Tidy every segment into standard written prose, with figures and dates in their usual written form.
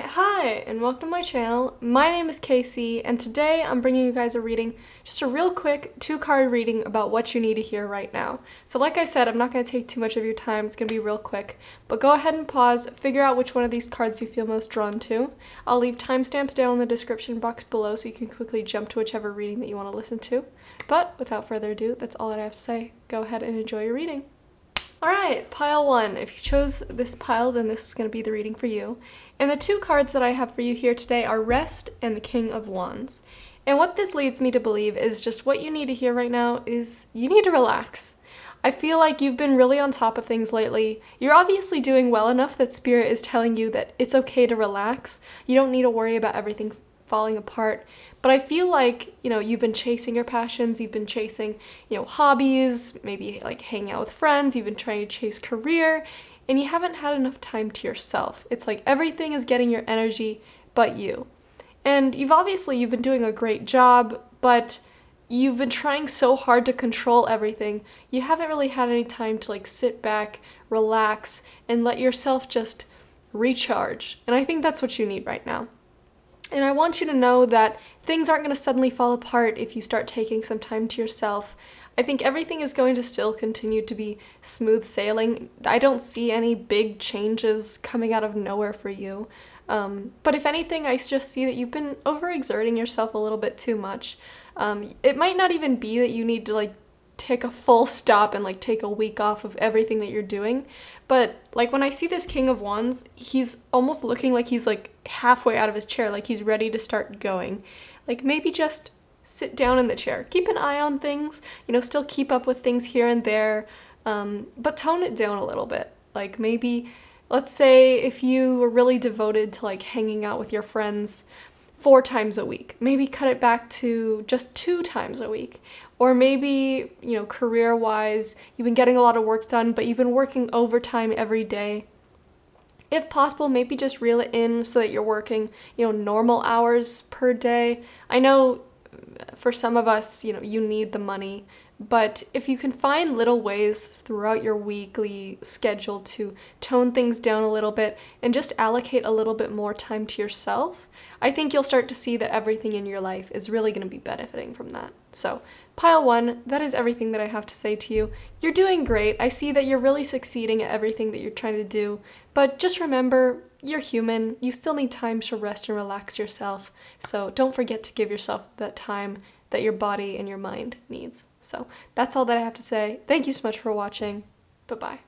Hi, and welcome to my channel. My name is Casey, and today I'm bringing you guys a reading, just a real quick 2-card reading about what you need to hear right now. So like I said, I'm not going to take too much of your time, it's going to be real quick, but go ahead and pause, figure out which one of these cards you feel most drawn to. I'll leave timestamps down in the description box below so you can quickly jump to whichever reading that you want to listen to. But without further ado, that's all that I have to say. Go ahead and enjoy your reading. Alright, pile 1. If you chose this pile, then this is going to be the reading for you. And the 2 cards that I have for you here today are Rest and the King of Wands. And what this leads me to believe is just what you need to hear right now is you need to relax. I feel like you've been really on top of things lately. You're obviously doing well enough that Spirit is telling you that it's okay to relax. You don't need to worry about everything falling apart. But I feel like, you've been chasing your passions, you've been chasing, hobbies, maybe like hanging out with friends, you've been trying to chase career, and you haven't had enough time to yourself. It's like everything is getting your energy but you. And you've been doing a great job, but you've been trying so hard to control everything. You haven't really had any time to sit back, relax, and let yourself just recharge. And I think that's what you need right now. And I want you to know that things aren't going to suddenly fall apart if you start taking some time to yourself. I think everything is going to still continue to be smooth sailing. I don't see any big changes coming out of nowhere for you. But if anything, I just see that you've been overexerting yourself a little bit too much. It might not even be that you need to take a full stop and take a week off of everything that you're doing. But when I see this King of Wands, he's almost looking like he's halfway out of his chair, like he's ready to start going. Maybe just sit down in the chair. Keep an eye on things, still keep up with things here and there, but tone it down a little bit. Maybe, let's say if you were really devoted to hanging out with your friends 4 times a week, maybe cut it back to just 2 times a week. Or maybe, career-wise, you've been getting a lot of work done, but you've been working overtime every day. If possible, maybe just reel it in so that you're working, normal hours per day. I know for some of us, you need the money, but if you can find little ways throughout your weekly schedule to tone things down a little bit and just allocate a little bit more time to yourself, I think you'll start to see that everything in your life is really going to be benefiting from that. So, pile 1, that is everything that I have to say to you. You're doing great. I see that you're really succeeding at everything that you're trying to do, but just remember, you're human. You still need time to rest and relax yourself. So don't forget to give yourself that time that your body and your mind needs. So that's all that I have to say. Thank you so much for watching. Bye-bye.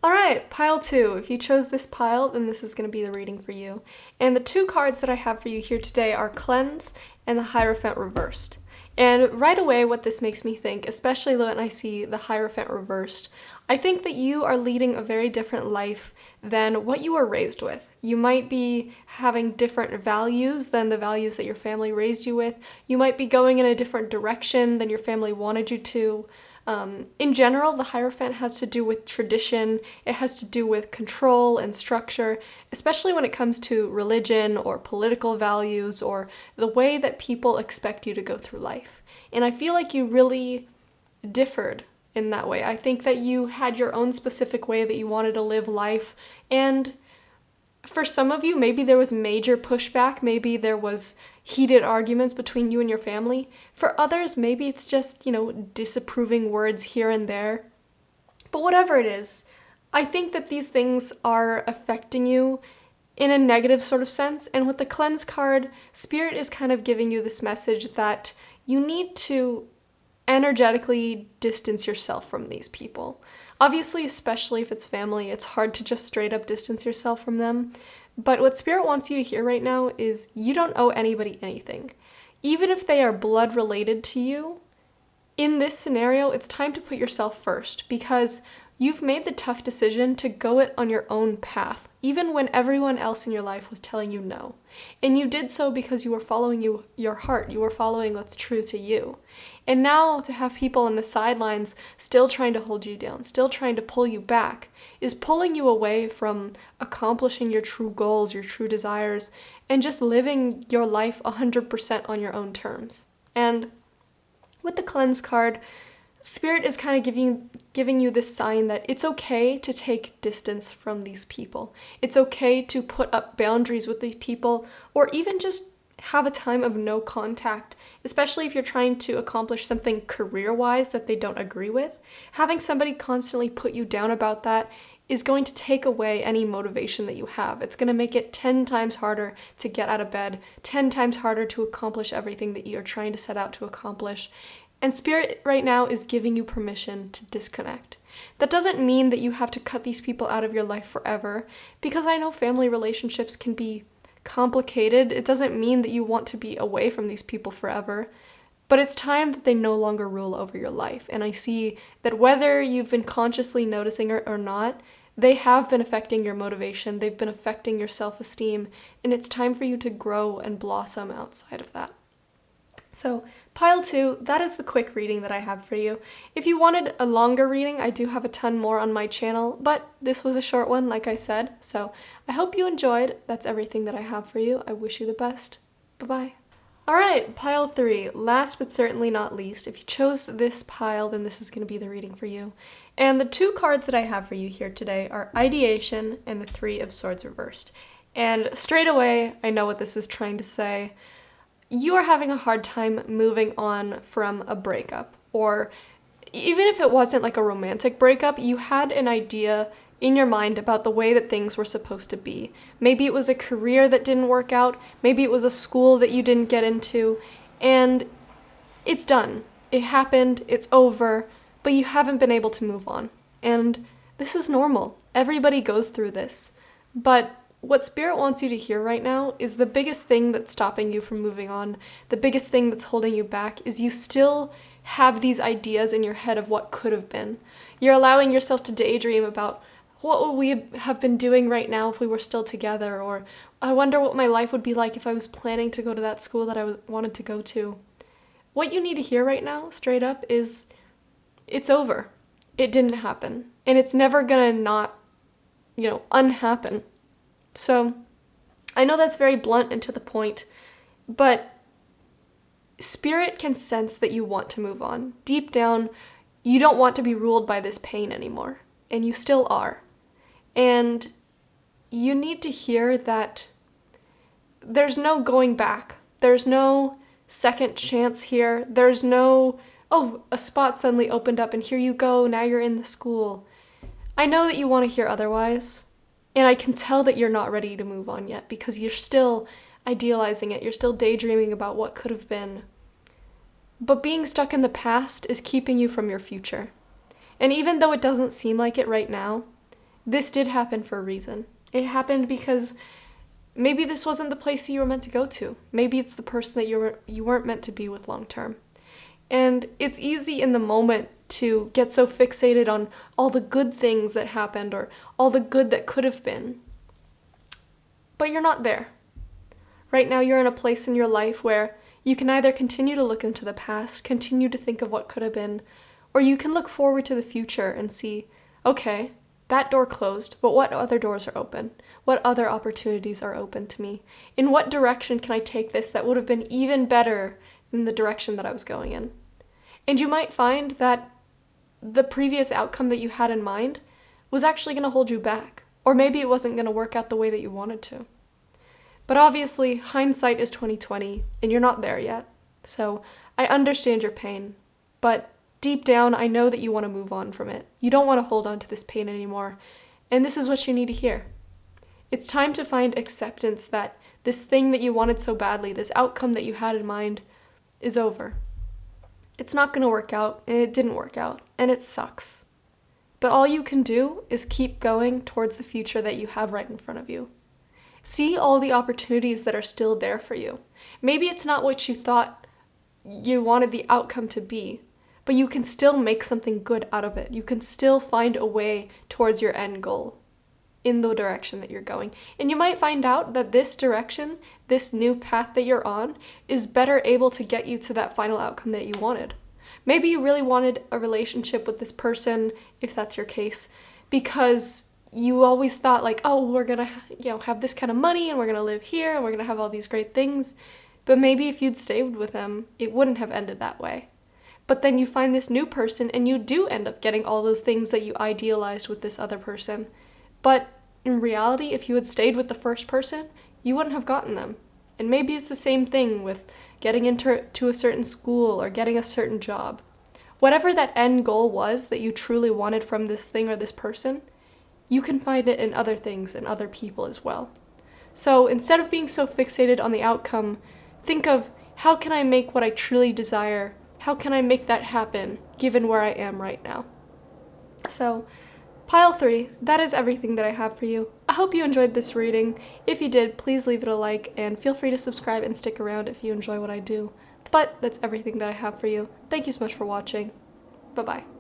Alright, pile 2. If you chose this pile, then this is going to be the reading for you. And the 2 cards that I have for you here today are Cleanse and the Hierophant reversed. And right away, what this makes me think, especially when I see the Hierophant reversed, I think that you are leading a very different life than what you were raised with. You might be having different values than the values that your family raised you with. You might be going in a different direction than your family wanted you to. In general, the Hierophant has to do with tradition, it has to do with control and structure, especially when it comes to religion or political values or the way that people expect you to go through life. And I feel like you really differed in that way. I think that you had your own specific way that you wanted to live life, and for some of you, maybe there was major pushback, maybe there was heated arguments between you and your family. For others, maybe it's just, disapproving words here and there. But whatever it is, I think that these things are affecting you in a negative sort of sense. And with the Cleanse card, Spirit is kind of giving you this message that you need to energetically distance yourself from these people. Obviously, especially if it's family, it's hard to just straight up distance yourself from them. But what Spirit wants you to hear right now is you don't owe anybody anything. Even if they are blood related to you, in this scenario, it's time to put yourself first because you've made the tough decision to go it on your own path, even when everyone else in your life was telling you no. And you did so because you were following your heart, you were following what's true to you. And now to have people on the sidelines still trying to hold you down, still trying to pull you back, is pulling you away from accomplishing your true goals, your true desires, and just living your life 100% on your own terms. And with the Cleanse card, Spirit is kind of giving you this sign that it's okay to take distance from these people. It's okay to put up boundaries with these people, or even just have a time of no contact, especially if you're trying to accomplish something career-wise that they don't agree with. Having somebody constantly put you down about that is going to take away any motivation that you have. It's going to make it 10 times harder to get out of bed, 10 times harder to accomplish everything that you're trying to set out to accomplish. And Spirit right now is giving you permission to disconnect. That doesn't mean that you have to cut these people out of your life forever, because I know family relationships can be complicated. It doesn't mean that you want to be away from these people forever, but it's time that they no longer rule over your life. And I see that whether you've been consciously noticing it or not, they have been affecting your motivation, they've been affecting your self-esteem, and it's time for you to grow and blossom outside of that. So, pile 2, that is the quick reading that I have for you. If you wanted a longer reading, I do have a ton more on my channel, but this was a short one, like I said, so I hope you enjoyed. That's everything that I have for you. I wish you the best. Bye-bye. Alright, pile 3, last but certainly not least. If you chose this pile, then this is going to be the reading for you. And the 2 cards that I have for you here today are Ideation and the 3 of Swords reversed. And straight away, I know what this is trying to say. You are having a hard time moving on from a breakup, or even if it wasn't like a romantic breakup, you had an idea in your mind about the way that things were supposed to be. Maybe it was a career that didn't work out, maybe it was a school that you didn't get into, and it's done. It happened, it's over, but you haven't been able to move on. And this is normal. Everybody goes through this. But what Spirit wants you to hear right now is the biggest thing that's stopping you from moving on, the biggest thing that's holding you back, is you still have these ideas in your head of what could have been. You're allowing yourself to daydream about what would we have been doing right now if we were still together, or I wonder what my life would be like if I was planning to go to that school that I wanted to go to. What you need to hear right now, straight up, is it's over. It didn't happen. And it's never gonna not, unhappen. So, I know that's very blunt and to the point, but Spirit can sense that you want to move on. Deep down, you don't want to be ruled by this pain anymore, and you still are. And you need to hear that there's no going back. There's no second chance here. There's no, oh, a spot suddenly opened up and here you go, now you're in the school. I know that you want to hear otherwise. And I can tell that you're not ready to move on yet because you're still idealizing it. You're still daydreaming about what could have been. But being stuck in the past is keeping you from your future. And even though it doesn't seem like it right now, this did happen for a reason. It happened because maybe this wasn't the place that you were meant to go to. Maybe it's the person that you weren't meant to be with long term. And it's easy in the moment to get so fixated on all the good things that happened or all the good that could have been. But you're not there. Right now you're in a place in your life where you can either continue to look into the past, continue to think of what could have been, or you can look forward to the future and see, okay, that door closed, but what other doors are open? What other opportunities are open to me? In what direction can I take this that would have been even better than the direction that I was going in? And you might find that the previous outcome that you had in mind was actually going to hold you back, or maybe it wasn't going to work out the way that you wanted to. But obviously, hindsight is 20/20, and you're not there yet. So I understand your pain, but deep down, I know that you want to move on from it. You don't want to hold on to this pain anymore, and this is what you need to hear. It's time to find acceptance that this thing that you wanted so badly, this outcome that you had in mind, is over. It's not going to work out, and it didn't work out, and it sucks. But all you can do is keep going towards the future that you have right in front of you. See all the opportunities that are still there for you. Maybe it's not what you thought you wanted the outcome to be, but you can still make something good out of it. You can still find a way towards your end goal in the direction that you're going. And you might find out that this direction, this new path that you're on, is better able to get you to that final outcome that you wanted. Maybe you really wanted a relationship with this person, if that's your case, because you always thought like, oh, we're gonna have this kind of money and we're gonna live here and we're gonna have all these great things. But maybe if you'd stayed with them, it wouldn't have ended that way. but then you find this new person and you do end up getting all those things that you idealized with this other person. But in reality, if you had stayed with the first person, you wouldn't have gotten them. And maybe it's the same thing with getting into a certain school or getting a certain job. Whatever that end goal was that you truly wanted from this thing or this person, you can find it in other things and other people as well. So instead of being so fixated on the outcome, think of, how can I make what I truly desire? How can I make that happen, given where I am right now? So, pile 3, that is everything that I have for you. I hope you enjoyed this reading. If you did, please leave it a like, and feel free to subscribe and stick around if you enjoy what I do. But that's everything that I have for you. Thank you so much for watching. Bye-bye.